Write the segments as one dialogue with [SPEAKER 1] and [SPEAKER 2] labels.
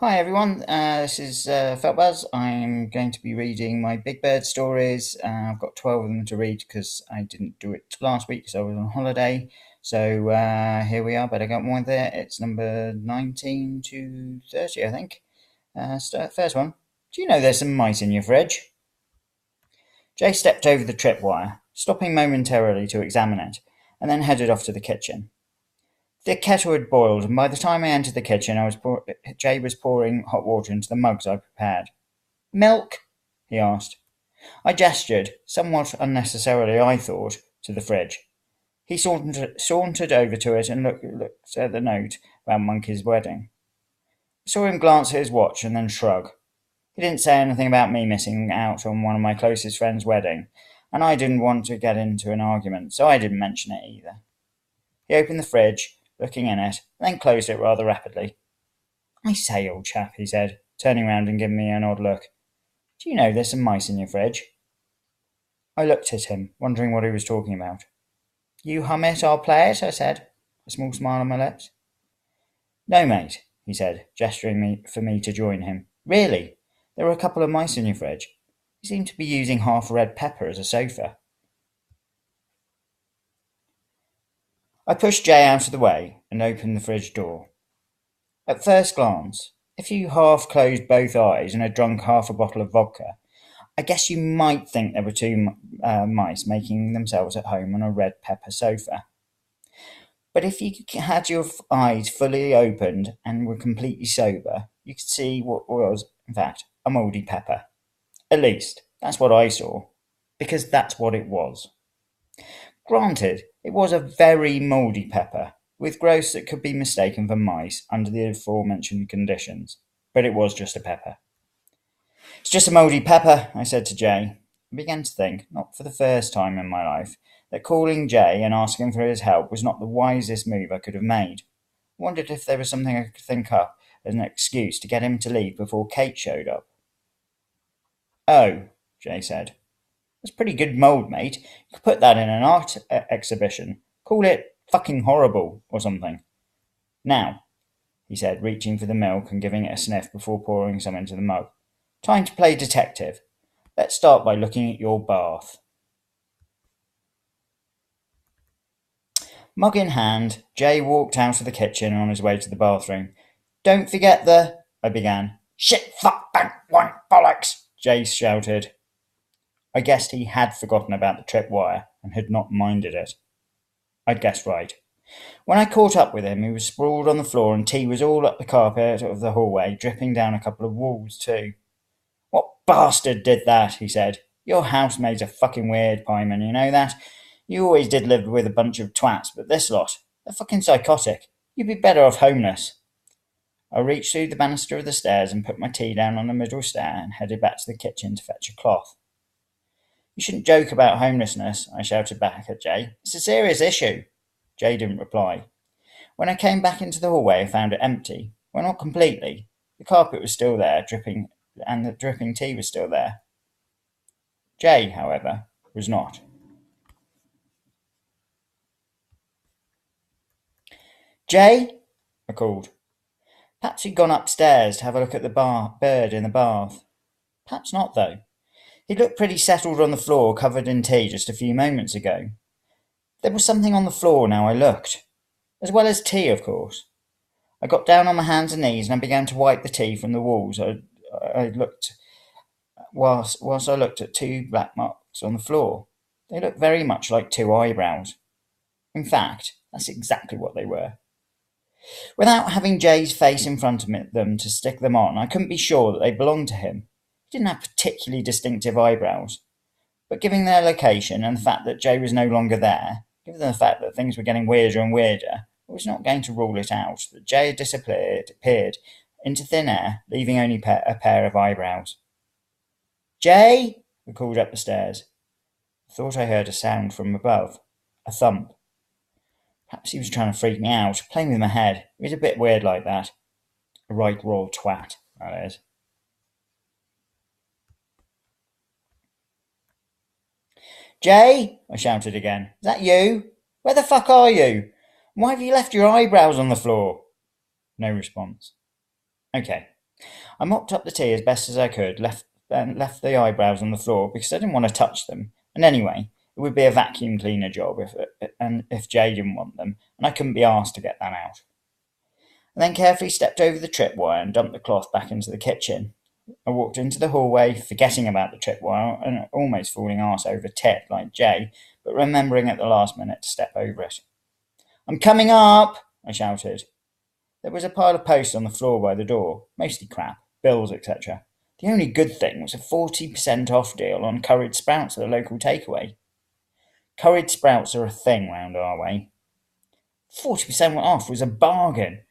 [SPEAKER 1] Hi everyone, this is Felt.Buzz. I'm going to be reading my Big Bird stories. I've got 12 of them to read because I didn't do it last week because I was on holiday. So here we are, better get on with it. It's number 19 to 30, I think. First one. Do you know there's some mice in your fridge? Jay stepped over the tripwire, stopping momentarily to examine it, and then headed off to the kitchen. The kettle had boiled, and by the time I entered the kitchen, Jay was pouring hot water into the mugs I prepared. "Milk?" he asked. I gestured, somewhat unnecessarily I thought, to the fridge. He sauntered over to it and looked at the note about Monkey's wedding. I saw him glance at his watch and then shrug. He didn't say anything about me missing out on one of my closest friends' wedding, and I didn't want to get into an argument, so I didn't mention it either. He opened the fridge, looking in it, and then closed it rather rapidly. "I say, old chap," he said, turning round and giving me an odd look. "Do you know there's some mice in your fridge?" I looked at him, wondering what he was talking about. "You hum it, I'll play it," I said, a small smile on my lips. "No, mate," he said, gesturing for me to join him. "Really, there are a couple of mice in your fridge. You seem to be using half red pepper as a sofa." I pushed Jay out of the way and opened the fridge door. At first glance, if you half closed both eyes and had drunk half a bottle of vodka, I guess you might think there were two mice making themselves at home on a red pepper sofa. But if you had your eyes fully opened and were completely sober, you could see what was, in fact, a mouldy pepper. At least, that's what I saw, because that's what it was. Granted, it was a very mouldy pepper, with growths that could be mistaken for mice under the aforementioned conditions, but it was just a pepper. "It's just a mouldy pepper," I said to Jay. I began to think, not for the first time in my life, that calling Jay and asking for his help was not the wisest move I could have made. I wondered if there was something I could think up as an excuse to get him to leave before Kate showed up. "Oh," Jay said. "That's pretty good mould, mate. You could put that in an art exhibition. Call it fucking horrible or something. Now," he said, reaching for the milk and giving it a sniff before pouring some into the mug. "Time to play detective. Let's start by looking at your bath." Mug in hand, Jay walked out of the kitchen on his way to the bathroom. "Don't forget the—" I began. "Shit, fuck, bang, one, bollocks!" Jay shouted. I guessed he had forgotten about the tripwire and had not minded it. I'd guessed right. When I caught up with him, he was sprawled on the floor and tea was all up the carpet of the hallway, dripping down a couple of walls too. "What bastard did that?" he said. "Your housemaid's a fucking weird, Pyman, you know that? You always did live with a bunch of twats, but this lot, they're fucking psychotic. You'd be better off homeless." I reached through the banister of the stairs and put my tea down on the middle stair and headed back to the kitchen to fetch a cloth. "You shouldn't joke about homelessness," I shouted back at Jay. "It's a serious issue." Jay didn't reply. When I came back into the hallway, I found it empty. Well, not completely. The carpet was still there, dripping, and the dripping tea was still there. Jay, however, was not. "Jay?" I called. Perhaps he'd gone upstairs to have a look at the bird in the bath. Perhaps not, though. He looked pretty settled on the floor, covered in tea, just a few moments ago. There was something on the floor now I looked. As well as tea, of course. I got down on my hands and knees and I began to wipe the tea from the walls. Whilst I looked at two black marks on the floor. They looked very much like two eyebrows. In fact, that's exactly what they were. Without having Jay's face in front of them to stick them on, I couldn't be sure that they belonged to him. He didn't have particularly distinctive eyebrows. But given their location and the fact that Jay was no longer there, given the fact that things were getting weirder and weirder, I was not going to rule it out that Jay had disappeared into thin air, leaving only a pair of eyebrows. "Jay!" I called up the stairs. I thought I heard a sound from above, a thump. Perhaps he was trying to freak me out, playing with my head. He was a bit weird like that. A right royal twat, that is. "Jay!" I shouted again. "Is that you? Where the fuck are you? Why have you left your eyebrows on the floor?" No response. Okay. I mopped up the tea as best as I could, left the eyebrows on the floor because I didn't want to touch them. And anyway, it would be a vacuum cleaner job if Jay didn't want them, and I couldn't be asked to get that out. I then carefully stepped over the tripwire and dumped the cloth back into the kitchen. I walked into the hallway, forgetting about the tripwire and almost falling arse over tit like Jay, but remembering at the last minute to step over it. "I'm coming up!" I shouted. There was a pile of posts on the floor by the door, mostly crap, bills, etc. The only good thing was a 40% off deal on curried sprouts at the local takeaway. Curried sprouts are a thing round our way. 40% off was a bargain.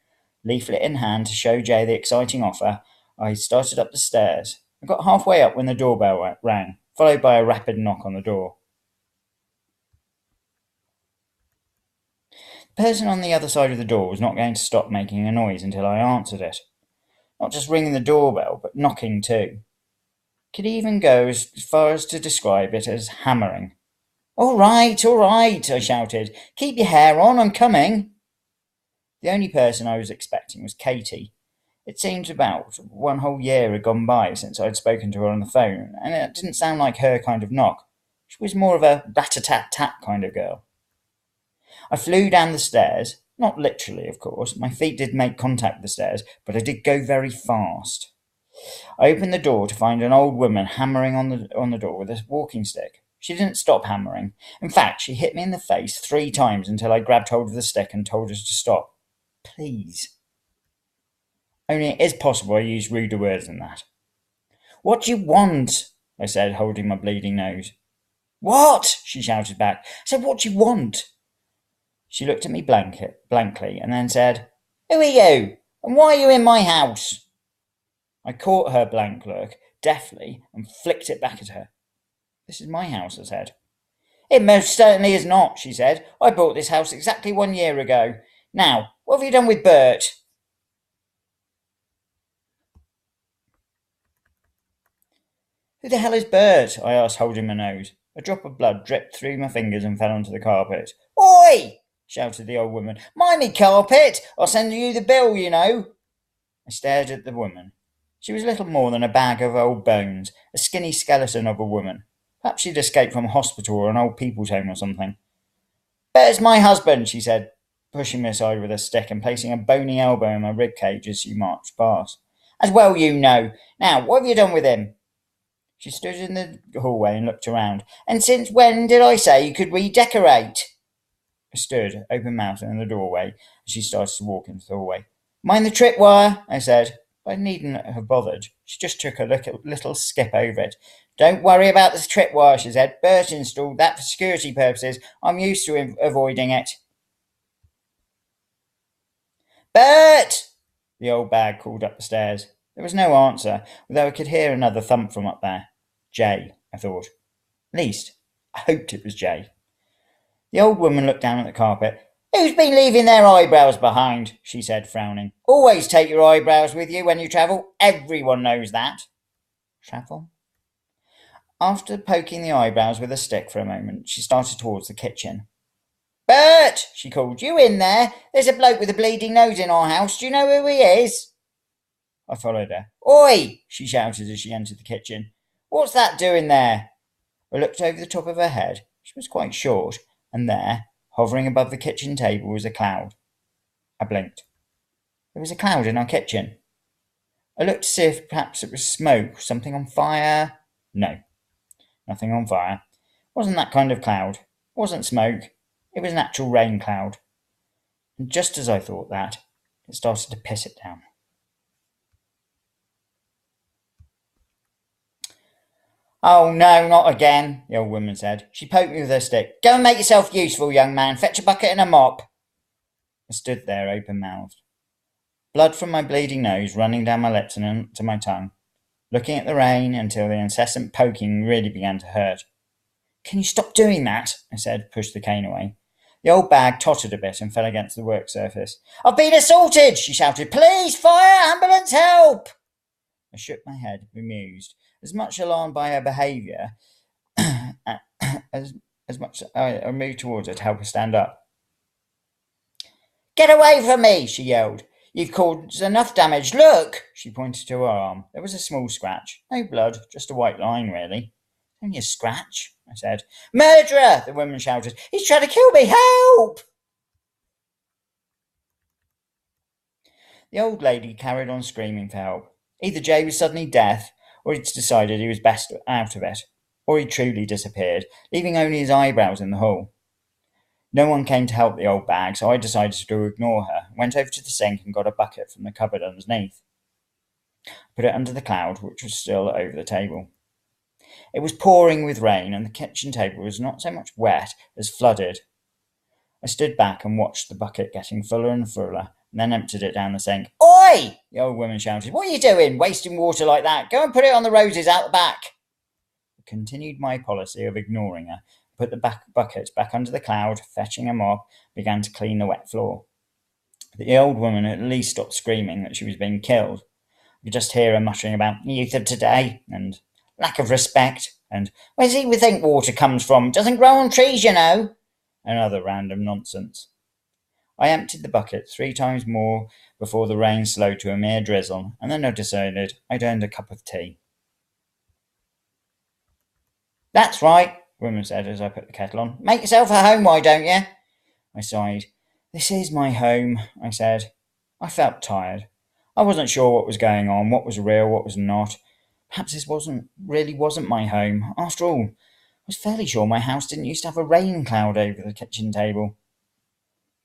[SPEAKER 1] Leaflet in hand to show Jay the exciting offer, I started up the stairs. I got halfway up when the doorbell rang, followed by a rapid knock on the door. The person on the other side of the door was not going to stop making a noise until I answered it. Not just ringing the doorbell, but knocking too. Could even go as far as to describe it as hammering. All right, I shouted. "Keep your hair on, I'm coming." The only person I was expecting was Katie. It seemed about 1 whole year had gone by since I'd spoken to her on the phone, and it didn't sound like her kind of knock. She was more of a rat-a-tat-tat kind of girl. I flew down the stairs, not literally, of course. My feet did make contact with the stairs, but I did go very fast. I opened the door to find an old woman hammering on the door with a walking stick. She didn't stop hammering. In fact, she hit me in the face 3 times until I grabbed hold of the stick and told her to stop. Please. Only it is possible I used ruder words than that. "What do you want?" I said, holding my bleeding nose. "What?" she shouted back. I said, "What do you want?" She looked at me blankly and then said, "Who are you? And why are you in my house?" I caught her blank look deftly and flicked it back at her. "This is my house," I said. "It most certainly is not," she said. "I bought this house exactly 1 year ago. Now, what have you done with Bert?" "Who the hell is Bert?" I asked, holding my nose. A drop of blood dripped through my fingers and fell onto the carpet. "Oi!" shouted the old woman. "Mind me carpet! I'll send you the bill, you know." I stared at the woman. She was little more than a bag of old bones, a skinny skeleton of a woman. Perhaps she'd escaped from a hospital or an old people's home or something. "Bert's my husband," she said, pushing me aside with a stick and placing a bony elbow in my rib cage as she marched past. "As well you know. Now, what have you done with him?" She stood in the hallway and looked around. "And since when did I say you could redecorate?" I stood, open-mouthed, in the doorway as she started to walk into the hallway. "Mind the tripwire," I said, but I needn't have bothered. She just took a little skip over it. "Don't worry about the tripwire," she said. "Bert installed that for security purposes. I'm used to avoiding it." "Bert!" the old bag called up the stairs. There was no answer, although I could hear another thump from up there. Jay, I thought. At least, I hoped it was Jay. The old woman looked down at the carpet. "Who's been leaving their eyebrows behind?" she said, frowning. "Always take your eyebrows with you when you travel. Everyone knows that." Travel? After poking the eyebrows with a stick for a moment, she started towards the kitchen. "Bert!" she called. "You in there? There's a bloke with a bleeding nose in our house. Do you know who he is?" I followed her. "Oi!" she shouted as she entered the kitchen. "What's that doing there?" I looked over the top of her head. She was quite short, and there, hovering above the kitchen table, was a cloud. I blinked. There was a cloud in our kitchen. I looked to see if perhaps it was smoke, something on fire. No, nothing on fire. It wasn't that kind of cloud. It wasn't smoke. It was an actual rain cloud. And just as I thought that, it started to piss it down. "Oh, no, not again," the old woman said. She poked me with her stick. "Go and make yourself useful, young man. Fetch a bucket and a mop." I stood there open-mouthed, blood from my bleeding nose running down my lips and onto my tongue, looking at the rain until the incessant poking really began to hurt. "Can you stop doing that?" I said, pushed the cane away. The old bag tottered a bit and fell against the work surface. "I've been assaulted!" she shouted. "Police! Fire! Ambulance! Help!" I shook my head, bemused, as much alarmed by her behaviour as much I moved towards her to help her stand up. "Get away from me!" she yelled. You've caused enough damage. Look! She pointed to her arm. There was a small scratch. No blood, just a white line, really. Only a scratch, I said. Murderer! The woman shouted. He's trying to kill me! Help! The old lady carried on screaming for help. Either Jay was suddenly deaf, or he'd decided he was best out of it, or he'd truly disappeared, leaving only his eyebrows in the hall. No one came to help the old bag, so I decided to ignore her, went over to the sink and got a bucket from the cupboard underneath. Put it under the cloud, which was still over the table. It was pouring with rain, and the kitchen table was not so much wet as flooded. I stood back and watched the bucket getting fuller and fuller, and then emptied it down the sink. Oi! The old woman shouted. What are you doing, wasting water like that? Go and put it on the roses out the back. I continued my policy of ignoring her, put the bucket back under the cloud, fetching a mop, began to clean the wet floor. The old woman at least stopped screaming that she was being killed. I could just hear her muttering about the youth of today, and lack of respect, and where's he think water comes from? Doesn't grow on trees, you know, and other random nonsense. I emptied the bucket 3 times more before the rain slowed to a mere drizzle, and then I decided I'd earned a cup of tea. That's right, the woman said as I put the kettle on. Make yourself at home, why don't you? I sighed. This is my home, I said. I felt tired. I wasn't sure what was going on, what was real, what was not. Perhaps this really wasn't my home. After all, I was fairly sure my house didn't used to have a rain cloud over the kitchen table.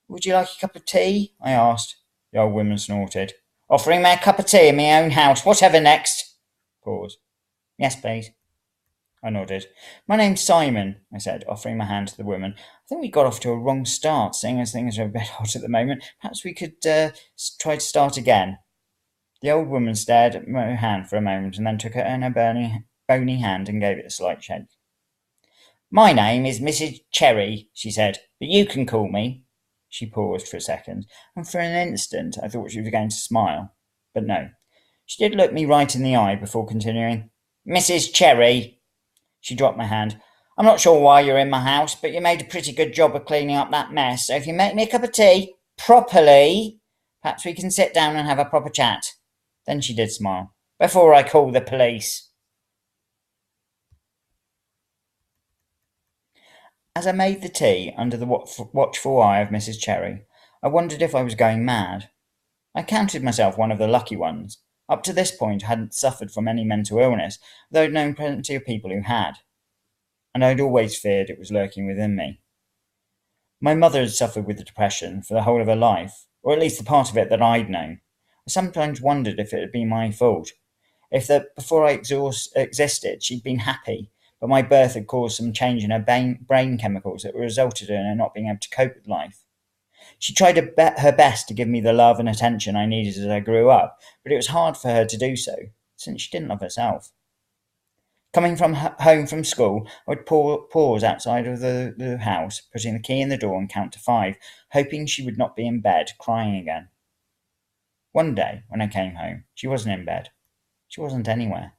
[SPEAKER 1] Would you like a cup of tea? I asked. The old woman snorted. Offering me a cup of tea in my own house, whatever next. Pause. Yes, please. I nodded. My name's Simon, I said, offering my hand to the woman. I think we got off to a wrong start, seeing as things are a bit hot at the moment. Perhaps we could try to start again. The old woman stared at my hand for a moment and then took it in her bony hand and gave it a slight shake. My name is Mrs. Cherry, she said, but you can call me. She paused for a second, and for an instant I thought she was going to smile. But no. She did look me right in the eye before continuing. Mrs. Cherry. She dropped my hand. I'm not sure why you're in my house, but you made a pretty good job of cleaning up that mess, so if you make me a cup of tea, properly, perhaps we can sit down and have a proper chat. Then she did smile. Before I call the police. As I made the tea under the watchful eye of Mrs. Cherry, I wondered if I was going mad. I counted myself one of the lucky ones. Up to this point I hadn't suffered from any mental illness, though I'd known plenty of people who had, and I'd always feared it was lurking within me. My mother had suffered with depression for the whole of her life, or at least the part of it that I'd known. I sometimes wondered if it had been my fault, if that before I existed she'd been happy, but my birth had caused some change in her brain chemicals that resulted in her not being able to cope with life. She tried her best to give me the love and attention I needed as I grew up, but it was hard for her to do so, since she didn't love herself. Coming home from school, I would pause outside of the house, putting the key in the door and count to 5, hoping she would not be in bed, crying again. One day, when I came home, she wasn't in bed. She wasn't anywhere.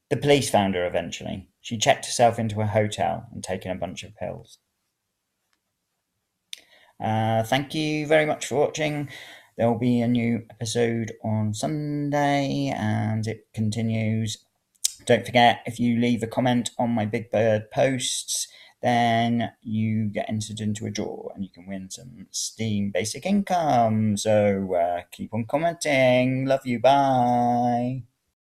[SPEAKER 1] The police found her eventually. She checked herself into a hotel and taken a bunch of pills. Thank you very much for watching. There will be a new episode on Sunday, and it continues. Don't forget, if you leave a comment on my Big Bird posts, then you get entered into a draw and you can win some Steam basic income. So keep on commenting. Love you. Bye.